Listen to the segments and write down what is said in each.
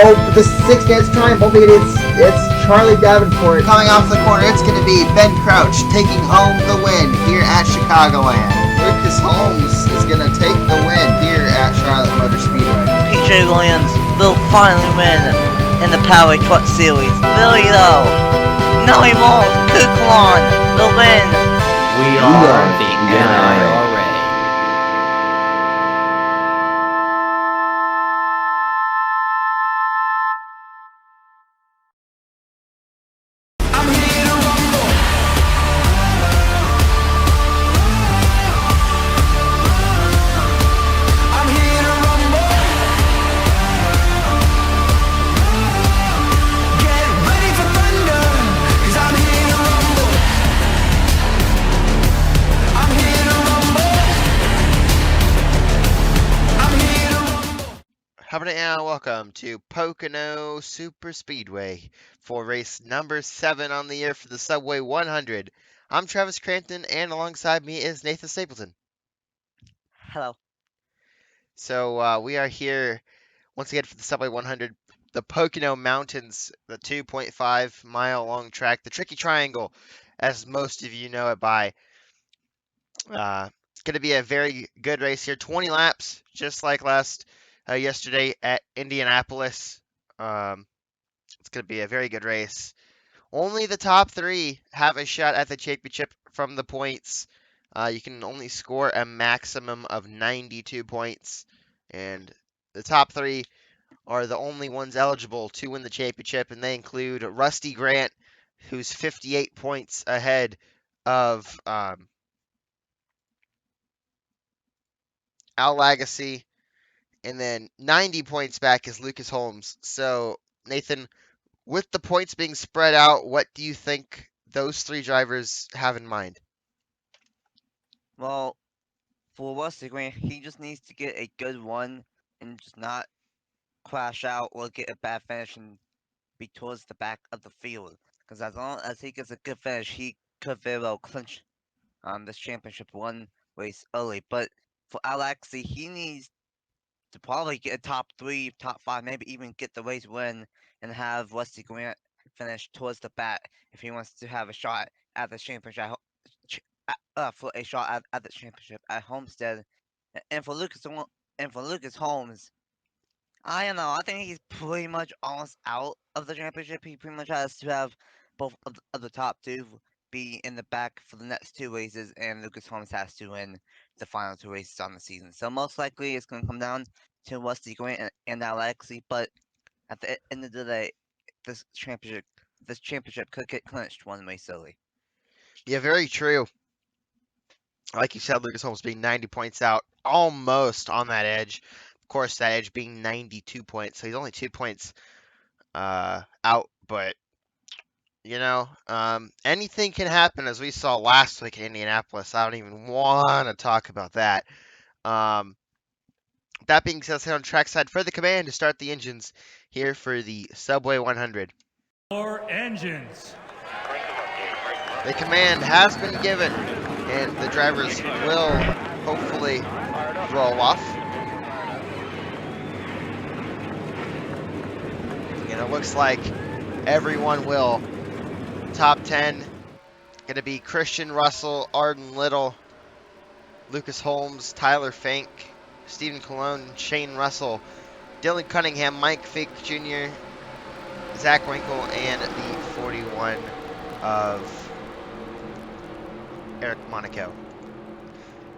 Oh, the 6 minutes time. Hopefully it's Charlie Davenport. Coming off the corner, it's going to be Ben Crouch taking home the win here at Chicagoland. Lucas Holmes is going to take the win here at Charlotte Motor Speedway. PJ Williams will finally win in the Power Truck Series. Will he though? No, he won't. Kuklon will win. We are the NIRA. Howdy and welcome to Pocono Super Speedway for race number 7 on the year for the Subway 100. I'm Travis Crampton, and alongside me is Nathan Stapleton. Hello. So we are here once again for the Subway 100, the Pocono Mountains, the 2.5 mile long track, the Tricky Triangle, as most of you know it by. It's going to be a very good race here. 20 laps, just like yesterday at Indianapolis. It's going to be a very good race. Only the top 3 have a shot at the championship from the points. You can only score a maximum of 92 points, and the top 3 are the only ones eligible to win the championship, and they include Rusty Grant, who's 58 points ahead of Al Lagasse, and then 90 points back is Lucas Holmes. So, Nathan, with the points being spread out, what do you think those 3 drivers have in mind? Well, for Rusty Grant, he just needs to get a good one and just not crash out or get a bad finish and be towards the back of the field. Because as long as he gets a good finish, he could very well clinch this championship one race early. But for Alexi, he needs to probably get a top 3, top 5, maybe even get the race win and have Rusty Grant finish towards the back if he wants to have a shot at the championship. For a shot at the championship at Homestead, and for Lucas Holmes, I don't know. I think he's pretty much almost out of the championship. He pretty much has to have both of the top 2 be in the back for the next 2 races, and Lucas Holmes has to win the final 2 races on the season. So most likely it's going to come down to Rusty Grant and Alexi. But at the end of the day, this championship could get clinched one race early. Yeah, very true. Like you said, Lucas Holmes being 90 points out, almost on that edge. Of course, that edge being 92 points, so he's only 2 points out. But, anything can happen, as we saw last week in Indianapolis. I don't even want to talk about that. That being said, let's head on trackside for the command to start the engines here for the Subway 100. More engines. The command has been given, and the drivers will hopefully roll off. And it looks like everyone will. Top 10 going to be Christian Russell, Arden Little, Lucas Holmes, Tyler Fink, Stephen Colon, Shane Russell, Dylan Cunningham, Mike Fink Jr., Zach Winkle, and the 41 of Eric Monaco.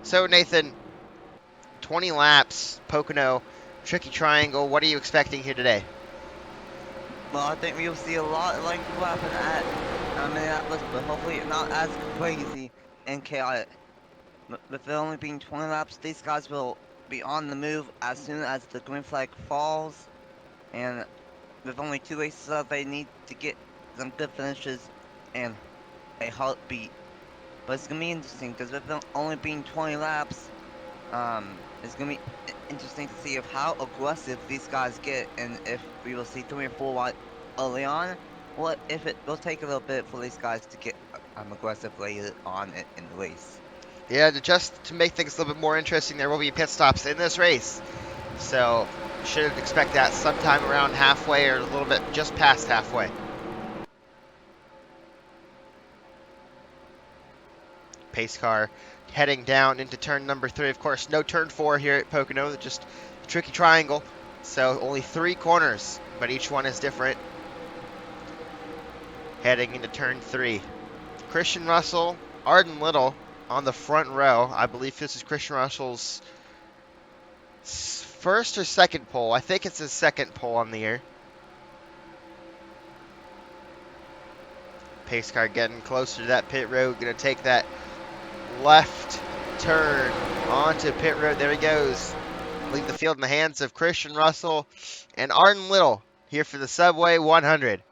So, Nathan, 20 laps, Pocono, Tricky Triangle. What are you expecting here today? Well, I think we'll see a lot like what happened at Minneapolis, but hopefully not as crazy and chaotic. With there only being 20 laps, these guys will be on the move as soon as the green flag falls, and with only 2 races left, they need to get some good finishes and a heartbeat. But it's going to be interesting, because with them only being 20 laps, it's going to be interesting to see how aggressive these guys get, and if we will see 3 or 4 wide early on, or if it will take a little bit for these guys to get aggressive later on in the race. Yeah, just to make things a little bit more interesting, there will be pit stops in this race. So Should expect that sometime around halfway or a little bit just past halfway. Pace car heading down into turn number 3. Of course, no turn 4 here at Pocono, just a tricky triangle. So only 3 corners, but each one is different. Heading into turn 3. Christian Russell, Arden Little on the front row. I believe this is Christian Russell's first or second pole. I think it's his second pole on the year. Pace car getting closer to that pit road. Going to take that left turn onto pit road. There he goes. Leave the field in the hands of Christian Russell and Arden Little here for the Subway 100.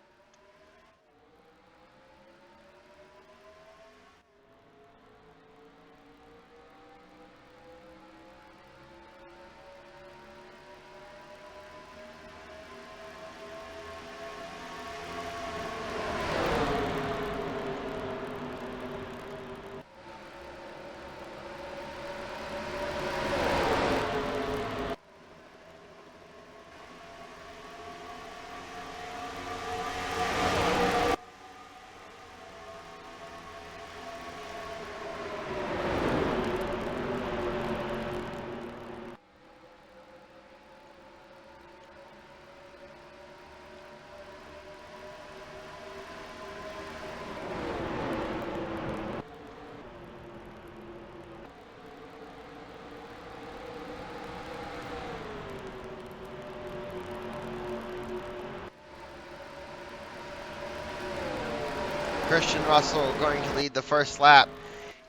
Christian Russell going to lead the first lap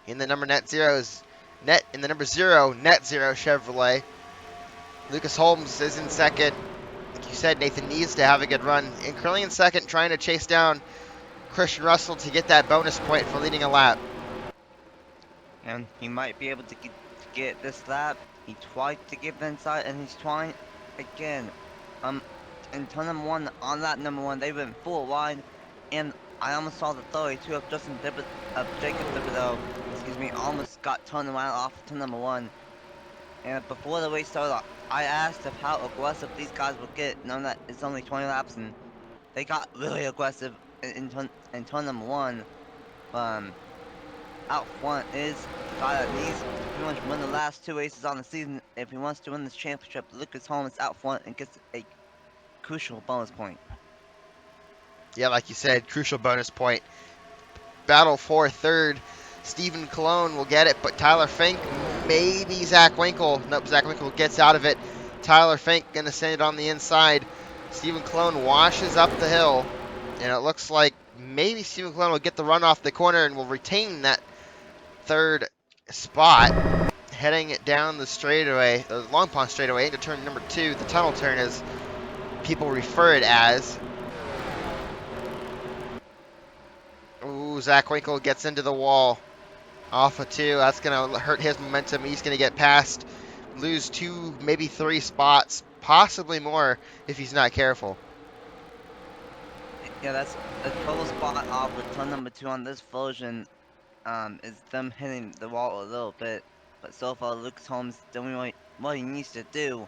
in the number zero net zero Chevrolet. Lucas Holmes is in second. Like you said, Nathan needs to have a good run. And currently in second, trying to chase down Christian Russell to get that bonus point for leading a lap. And he might be able to get this lap. He tried to get inside, and he's trying again. In turn number 1, on lap number 1, they went full wide, and I almost saw the 32 of Jacob Thibodeau, almost got turned around off turn number 1. And before the race started, I asked of how aggressive these guys would get, knowing that it's only 20 laps, and they got really aggressive in turn number 1. Out front is the guy that needs to pretty much win the last 2 races on the season if he wants to win this championship. Lucas Holmes out front and gets a crucial bonus point. Yeah, like you said, crucial bonus point. Battle for third. Stephen Cologne will get it, but Tyler Fink, maybe Zach Winkle. Nope, Zach Winkle gets out of it. Tyler Fink going to send it on the inside. Stephen Cologne washes up the hill, and it looks like maybe Stephen Cologne will get the run off the corner and will retain that third spot. Heading it down the straightaway, the Long Pond straightaway into turn number 2, the tunnel turn as people refer it as. Ooh, Zach Winkle gets into the wall. Off of 2, that's going to hurt his momentum. He's going to get past, lose 2, maybe 3 spots, possibly more if he's not careful. Yeah, that's a total spot off with turn number 2 on this version. Is them hitting the wall a little bit, but so far Lucas Holmes doing what he needs to do.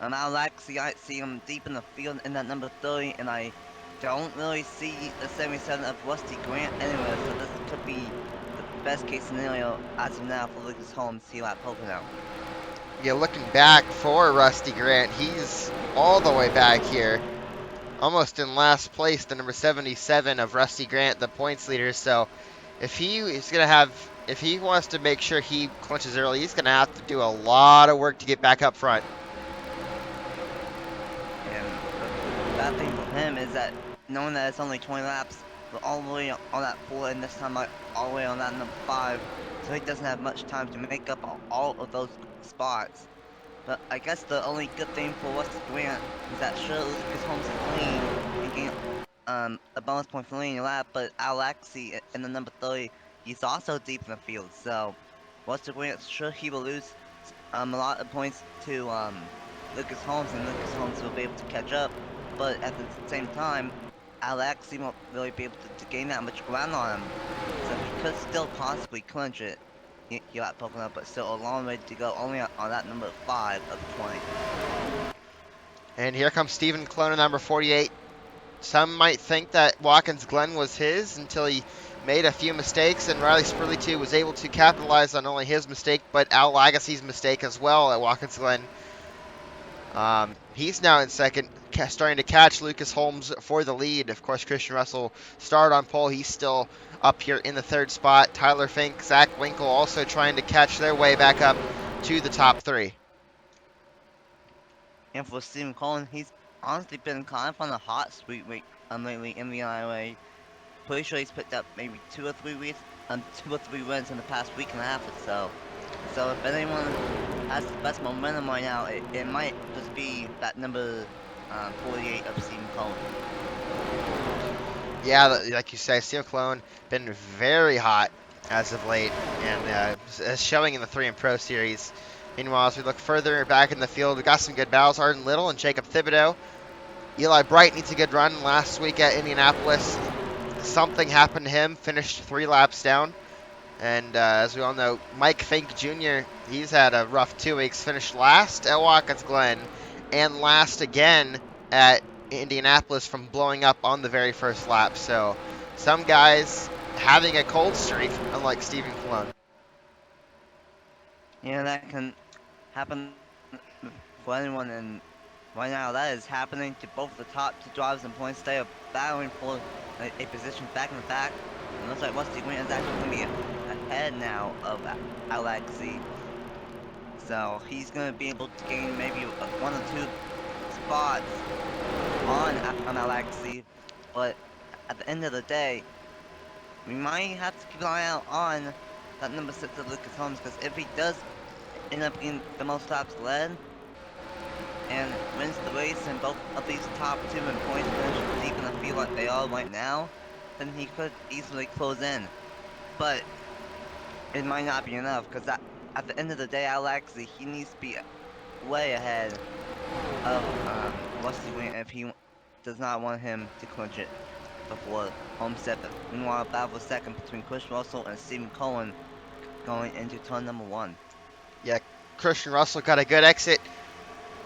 I see him deep in the field in that number 30, and I don't really see the 77 of Rusty Grant anywhere, so this could be the best case scenario as of now for Lucas Holmes here at Pocono. Yeah, looking back for Rusty Grant, he's all the way back here, almost in last place, the number 77 of Rusty Grant, the points leader. So if he wants to make sure he clinches early, he's going to have to do a lot of work to get back up front. And the bad thing for him is that knowing that it's only 20 laps, but all the way on that 4, and this time all the way on that number 5, so he doesn't have much time to make up all of those spots. But I guess the only good thing for Rusty Grant is that sure Lucas Holmes is lean and gain a bonus point for leading a lap, but Alexi in the number 30, he's also deep in the field, so Rusty Grant, sure he will lose a lot of points to Lucas Holmes, and Lucas Holmes will be able to catch up, but at the same time, Alexi won't really be able to gain that much ground on him, so he could still possibly clinch it here at Pocono, but still a long way to go, only on that number 5 of 20. And here comes Stephen Clone, number 48. Some might think that Watkins Glen was his until he made a few mistakes, and Riley Spurley too was able to capitalize on not only his mistake but Al Lagasse's mistake as well at Watkins Glen. He's now in second, starting to catch Lucas Holmes for the lead. Of course, Christian Russell started on pole. He's still up here in the third spot. Tyler Fink, Zach Winkle also trying to catch their way back up to the top three. And for Stephen Cullen, he's honestly been kind of on a hot streak lately in the IOA. Pretty sure he's picked up maybe 2 or 3 wins in the past week and a half or so. So if anyone has the best momentum right now, it might just be that number 48 of Stephen Cullen. Yeah, like you say, Steve Clone been very hot as of late, and showing in the 3 and Pro Series. Meanwhile, as we look further back in the field, we got some good battles. Arden Little and Jacob Thibodeau. Eli Bright needs a good run last week at Indianapolis. Something happened to him, finished 3 laps down. And as we all know, Mike Fink Jr., he's had a rough 2 weeks. Finished last at Watkins Glen and last again at Indianapolis from blowing up on the very first lap. So some guys having a cold streak, unlike Stephen Cologne. Yeah, that can happen for anyone, and right now that is happening to both the top 2 drivers in points. They are battling for a position back in the back. It looks like Rusty Green is actually going to be ahead now of Alexi. So he's going to be able to gain maybe 1 or 2 spots on Alexi. But at the end of the day, we might have to keep an eye out on that number 6 of Lucas Holmes, because if he does end up getting the most laps led and wins the race, and both of these top 2 in points finish deep in the field like they are right now, then he could easily close in. But it might not be enough, because at the end of the day, Alexi, he needs to be way ahead of Rusty Green if he does not want him to clinch it before Homestead. Meanwhile, battle for second between Chris Russell and Stephen Cullen going into turn number 1. Yeah, Christian Russell got a good exit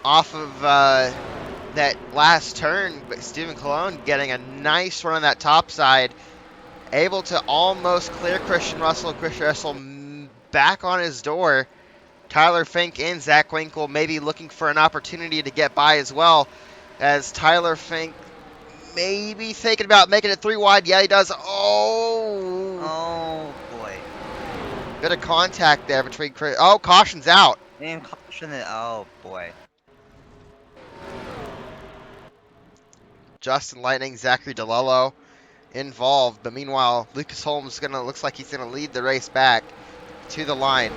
off of that last turn, but Stephen Cologne getting a nice run on that top side, able to almost clear Christian Russell. Christian Russell back on his door. Tyler Fink and Zach Winkle maybe looking for an opportunity to get by as well, as Tyler Fink maybe thinking about making it 3 wide. Yeah, he does. Oh boy. Bit of contact there between Chris. Oh, caution's out. And caution it. Oh boy. Justin Lightning, Zachary DeLello involved, but meanwhile, Lucas Holmes looks like he's gonna lead the race back to the line.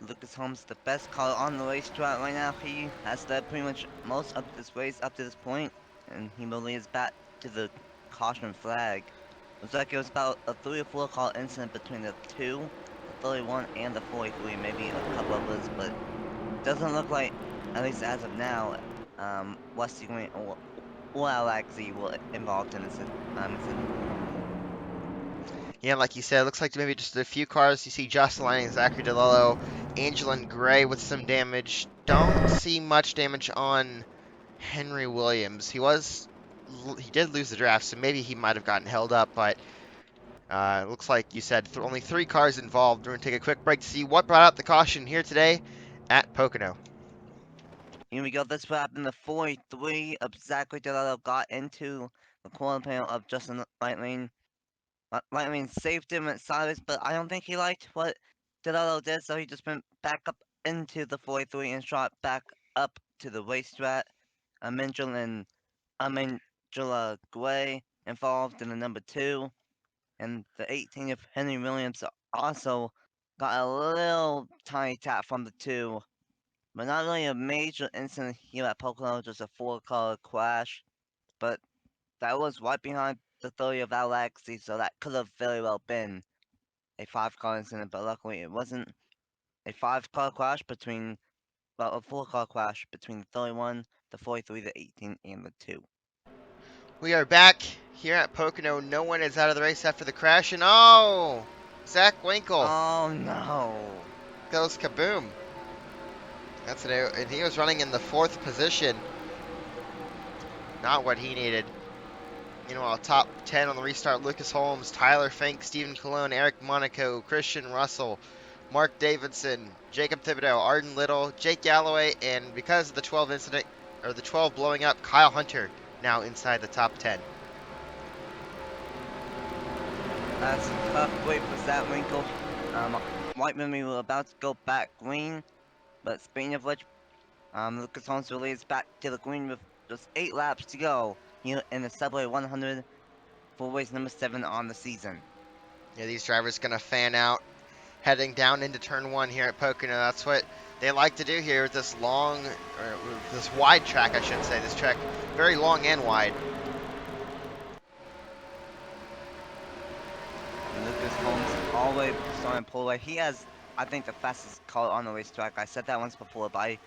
Lucas Holmes, the best car on the racetrack right now. He has led pretty much most of this race up to this point, and he will lead us back to the caution flag. Looks like it was about a 3 or 4 car incident between the 2, the 31 and the 43, maybe a couple others, but doesn't look like, at least as of now, Rusty Green or Alexi were involved in this incident. Yeah, like you said, it looks like maybe just a few cars. You see Justin Lightning, Zachary DeLello, Angelin Gray with some damage. Don't see much damage on Henry Williams. He did lose the draft, so maybe he might have gotten held up, but it looks like you said only 3 cars involved. We're going to take a quick break to see what brought out the caution here today at Pocono. Here we go. This will happen. The 43 of Zachary DeLello got into the corner panel of Justin Lightning. Lightning saved him at sideways, but I don't think he liked what DeLello did, so he just went back up into the 43 and shot back up to the racetrack. Amangela Gray involved in the number 2, and the 18 of Henry Williams also got a little tiny tap from the 2. But not really a major incident here at Pocono, just a 4-car crash. But that was right behind the 30 of Alexi, so that could have very well been a 5-car incident, but luckily it wasn't. A 5-car crash between, well, a 4-car crash between the 31, the 43, the 18, and the 2. We are back here at Pocono. No one is out of the race after the crash, and Zach Winkle Oh no. goes kaboom. That's it. And he was running in the 4th position. Not what he needed. Meanwhile, top 10 on the restart: Lucas Holmes, Tyler Fink, Stephen Colon, Eric Monaco, Christian Russell, Mark Davidson, Jacob Thibodeau, Arden Little, Jake Galloway, and because of the 12 incident, or the 12 blowing up, Kyle Hunter now inside the top 10. That's a tough wait for Zach Winkle. Whiteman, we were about to go back green, but speaking of which, Lucas Holmes released back to the green with just 8 laps to go here in the Subway 100 for race number 7 on the season. Yeah, these drivers going to fan out heading down into turn 1 here at Pocono. That's what they like to do here with this long, or this wide track, I should say. This track very long and wide. Lucas Holmes always starting pole away. He has, I think, the fastest car on the racetrack. I said that once before, but I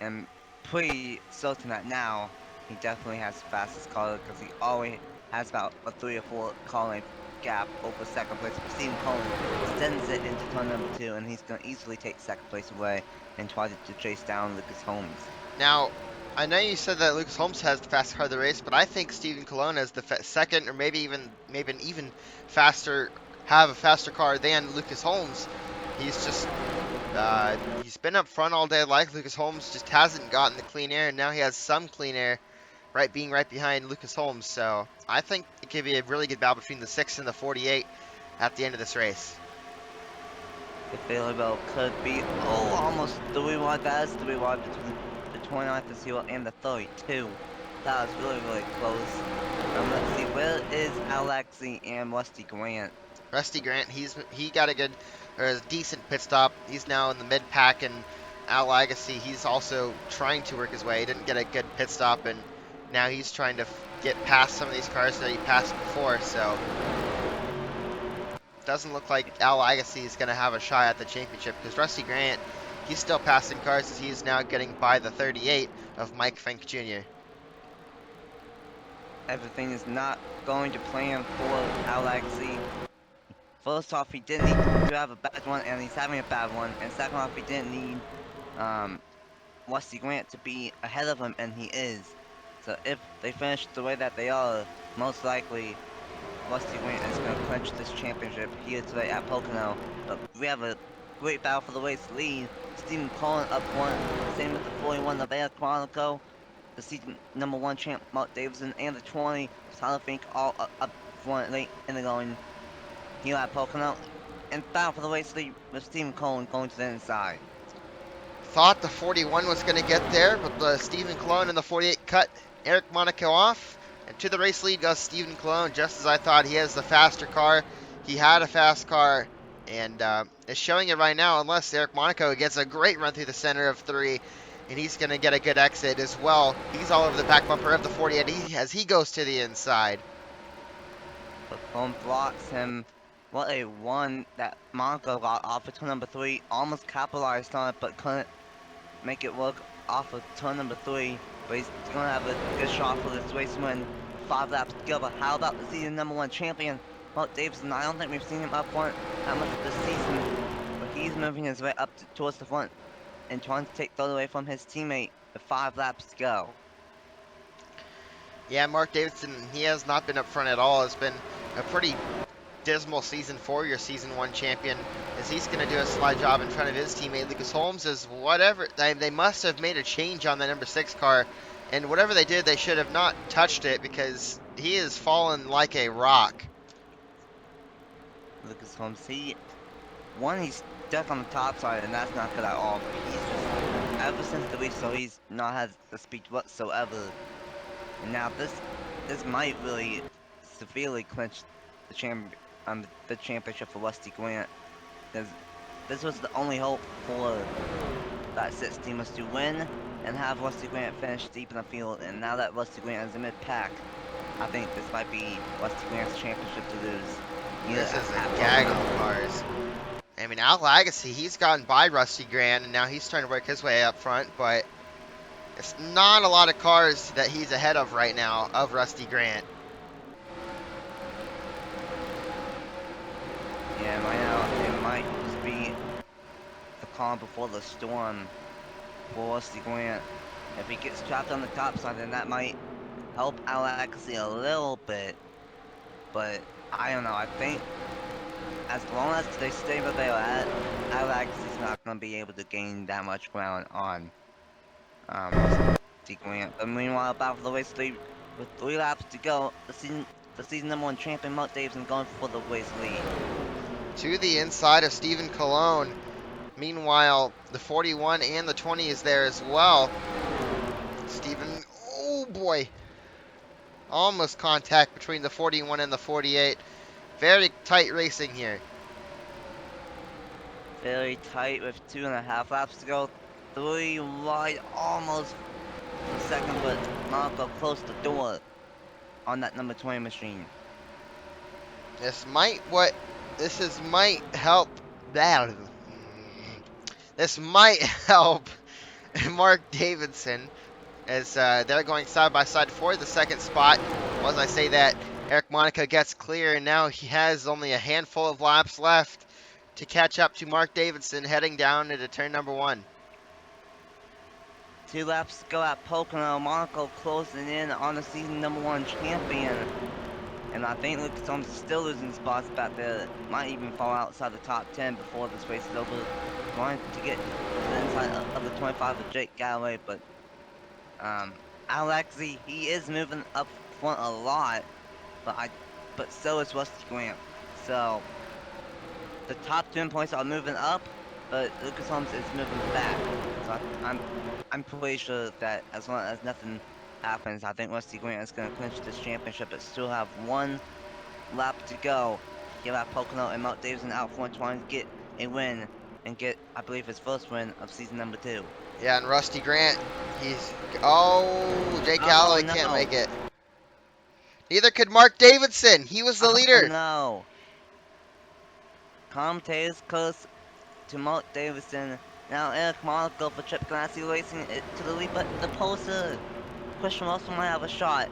am pretty certain that now he definitely has the fastest car because he always has about a 3 or 4 car length gap over second place. But Stephen Cullen sends it into turn number 2, and he's going to easily take second place away and try to chase down Lucas Holmes. Now, I know you said that Lucas Holmes has the fastest car of the race, but I think Stephen Colon has the second, or maybe an even faster, have a faster car than Lucas Holmes. He's just he's been up front all day like Lucas Holmes, just hasn't gotten the clean air, and now he has some clean air, being right behind Lucas Holmes. So I think it could be a really good battle between the 6 and the 48 at the end of this race. The Fairwell could be almost 3 wide. That is 3 wide between the 29th of Seal and the 32. That was really, really close. Let's see, where is Alexi and Rusty Grant? Rusty Grant, he got a decent pit stop. He's now in the mid pack, and Al Agassi, he's also trying to work his way. He didn't get a good pit stop, and now he's trying to get past some of these cars that he passed before. So it doesn't look like Al Agassi is going to have a shot at the championship, because Rusty Grant, he's still passing cars as he's now getting by the 38 of Mike Fink Jr. Everything is not going to plan for Alexi. First off, he didn't need to have a bad one, and he's having a bad one. And second off, he didn't need Rusty Grant to be ahead of him, and he is. So if they finish the way that they are, most likely Rusty Grant is going to clinch this championship here today at Pocono. But we have a great battle for the race lead. Stephen Cullen up front, same with the 41 of Air Chronicle, the season number 1 champ Mark Davidson, and the 20 Tyler Fink all up front late in the going here at Pocono. And battle for the race lead with Stephen Cullen going to the inside. Thought the 41 was going to get there, but the Stephen Colon in the 48 cut Eric Monaco off. And to the race lead goes Stephen Colon, just as I thought. He has the faster car. He had a fast car, and is showing it right now, unless Eric Monaco gets a great run through the center of 3, and he's going to get a good exit as well. He's all over the back bumper of the 48 as he goes to the inside. But Colon blocks him. What a one that Monaco got off of turn number 3. Almost capitalized on it, but couldn't make it work off of turn number 3. But he's going to have a good shot for this race win. 5 laps to go. But how about the season number 1 champion, Mark Davidson? I don't think we've seen him up front that much this season. But he's moving his way up towards the front and trying to take third away from his teammate with 5 laps to go. Yeah, Mark Davidson, he has not been up front at all. It's been a pretty dismal season for your season 1 champion, as he's going to do a sly job in front of his teammate Lucas Holmes. Is whatever they must have made a change on the number 6 car, and whatever they did, they should have not touched it, because he has fallen like a rock. Lucas Holmes, he's stuck on the top side, and that's not good at all. But he's just, ever since the restart, he's not had the speed whatsoever. And now this might really severely clinch the championship for Rusty Grant, because this was the only hope for that 6 team was to win and have Rusty Grant finish deep in the field. And now that Rusty Grant is in mid-pack, I think this might be Rusty Grant's championship to lose. This is a gaggle of cars. I mean, Al Agassi, he's gotten by Rusty Grant, and now he's trying to work his way up front, but it's not a lot of cars that he's ahead of right now of Rusty Grant. Yeah, right now it might just be the calm before the storm for Rusty Grant. If he gets trapped on the top side, then that might help Alexi a little bit. But I don't know. I think as long as they stay where they are at, Alexi's not going to be able to gain that much ground on Rusty Grant. But meanwhile, Battle for the Race 3, with 3 laps to go, the season #1 champion Mark Davidson going for the race lead. To the inside of Stephen Cologne. Meanwhile, the 41 and the 20 is there as well. Stephen, oh boy, almost contact between the 41 and the 48. Very tight racing here. Very tight with 2.5 laps to go. 3 wide, almost for second, but Marco closed the door on that number 20 machine. This might help that. This might help Mark Davidson as they're going side by side for the second spot. Well, as I say that, Eric Monaco gets clear, and now he has only a handful of laps left to catch up to Mark Davidson heading down into turn number 1. 2 laps to go at Pocono. Monaco closing in on the season #1 champion. And I think Lucas Holmes is still losing spots back there. Might even fall outside the top 10 before this race is over. Trying to get to the inside of the 25 of Jake Galloway, but Alexi, he is moving up front a lot, but so is Rusty Grant. So the top 10 points are moving up, but Lucas Holmes is moving back. So I'm pretty sure that as long as nothing happens, I think Rusty Grant is going to clinch this championship, but still have 1 lap to go here at Pocono, and Mark Davidson out front trying to get a win and get, I believe, his first win of season #2. Yeah, and Rusty Grant, Jake Oh Galloway can't no! make it. Neither could Mark Davidson. He was the Oh leader. no! Commentators close to Mark Davidson. Now Eric Monaco for Chip Ganassi racing it to the lead, but the poster, Christian Russell might have a shot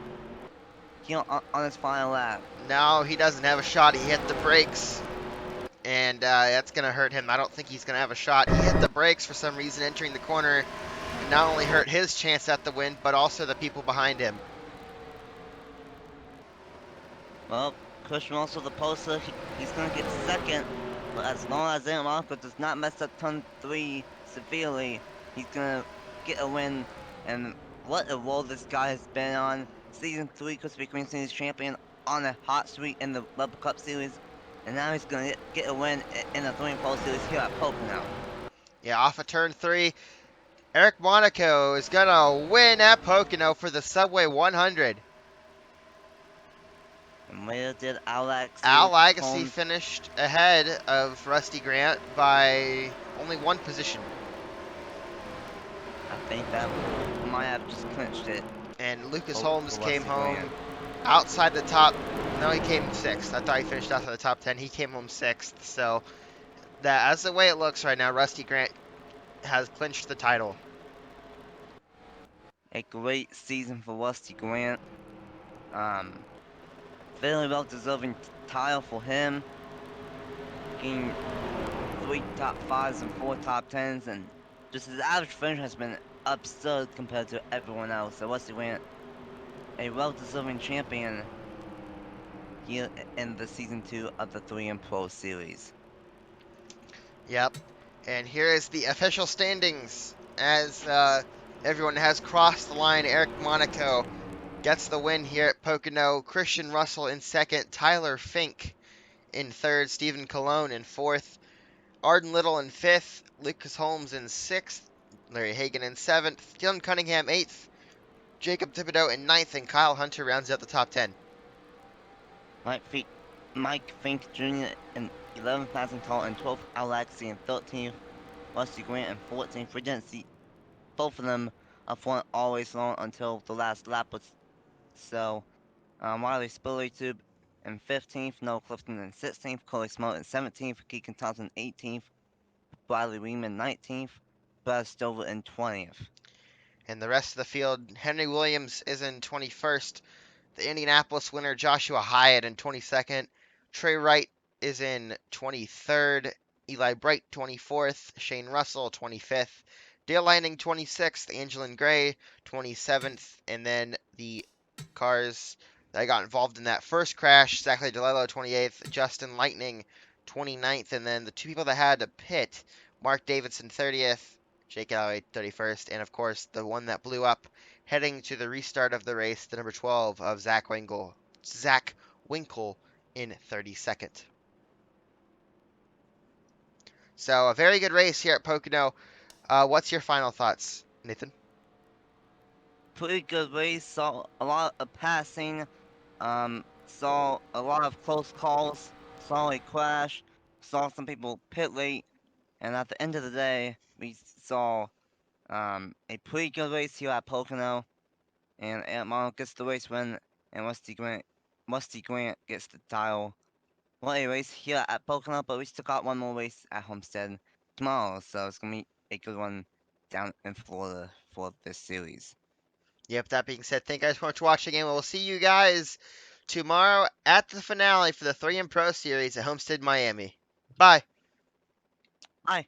here on his final lap. No, he doesn't have a shot. He hit the brakes, and that's going to hurt him. I don't think he's going to have a shot. He hit the brakes for some reason entering the corner, and not only hurt his chance at the win, but also the people behind him. Well, Christian Russell, the poster, he's going to get second, but as long as Eric Monaco does not mess up turn 3 severely, he's going to get a win. And what a roll this guy has been on. Season 3 Krispy Kreme Series champion on a hot streak in the Rubber Cup Series, and now he's going to get a win in the 3 Pole Series here at Pocono. Yeah, off of turn 3, Eric Monaco is going to win at Pocono for the Subway 100. And where did Alex? Al Agassi finished ahead of Rusty Grant by only 1 position. I think that might have just clinched it. And Lucas for Holmes came Rusty home Grant. outside the top. No, he came 6th. I thought he finished outside the top 10. He came home 6th. So that, as the way it looks right now, Rusty Grant has clinched the title. A great season for Rusty Grant. Very well deserving title for him. Getting 3 top 5s and 4 top 10s, and just his average finish has been absurd compared to everyone else. So Rusty Grant, a well deserving champion here in the season 2 of the 3M Pro Series. Yep. And here is the official standings as everyone has crossed the line. Eric Monaco gets the win here at Pocono. Christian Russell in 2nd. Tyler Fink in 3rd. Stephen Cologne in 4th. Arden Little in 5th. Lucas Holmes in 6th. Larry Hagan in 7th. Dylan Cunningham 8th. Jacob Thibodeau in 9th. And Kyle Hunter rounds out the top 10. Mike Fink Jr. in 11th, passing tall, and 12th, Alexi in 13th, Rusty Grant in 14th. We didn't see both of them up front always long until the last lap was so. Wiley Spilly in 15th, Noah Clifton in 16th, Corey Smoke in 17th, Keegan Thompson 18th, Bradley Weeman 19th, Brad Stover in 20th. And the rest of the field, Henry Williams is in 21st. The Indianapolis winner, Joshua Hyatt, in 22nd. Trey Wright is in 23rd. Eli Bright, 24th. Shane Russell, 25th. Dale Lightning 26th, Angelin Gray 27th, and then the cars that got involved in that first crash, Zachary DeLello 28th, Justin Lightning 29th, and then the two people that had to pit, Mark Davidson 30th, Jake Alloway 31st, and of course the one that blew up heading to the restart of the race, the number 12 of Zach Winkle in 32nd. So a very good race here at Pocono. What's your final thoughts, Nathan? Pretty good race. Saw a lot of passing. Saw a lot of close calls. Saw a crash. Saw some people pit late. And at the end of the day, we saw a pretty good race here at Pocono. And Ant gets the race win. And Rusty Grant gets the title. What a race here at Pocono, but we still got one more race at Homestead tomorrow. So it's gonna be a good one down in Florida for this series. Yep, that being said, thank you guys so much for watching, and we'll see you guys tomorrow at the finale for the 3M Pro Series at Homestead, Miami. Bye. Bye.